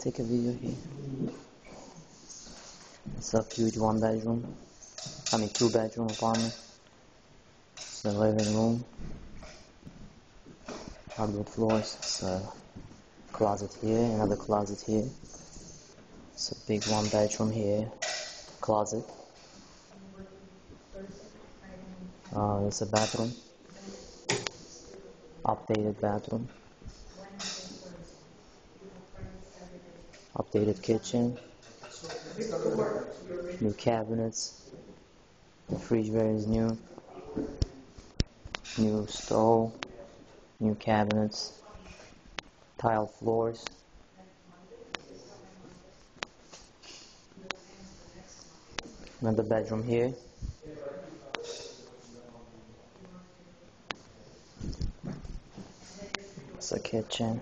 take a video here. It's a huge 2-bedroom apartment. It's the living room. Hardwood floors. It's a closet here, another closet here. It's a big 1-bedroom here. Closet. It's a bathroom. Updated bathroom. Updated kitchen. New cabinets. The refrigerator is new. New stove. New cabinets. Tile floors. Another bedroom here. It's a kitchen.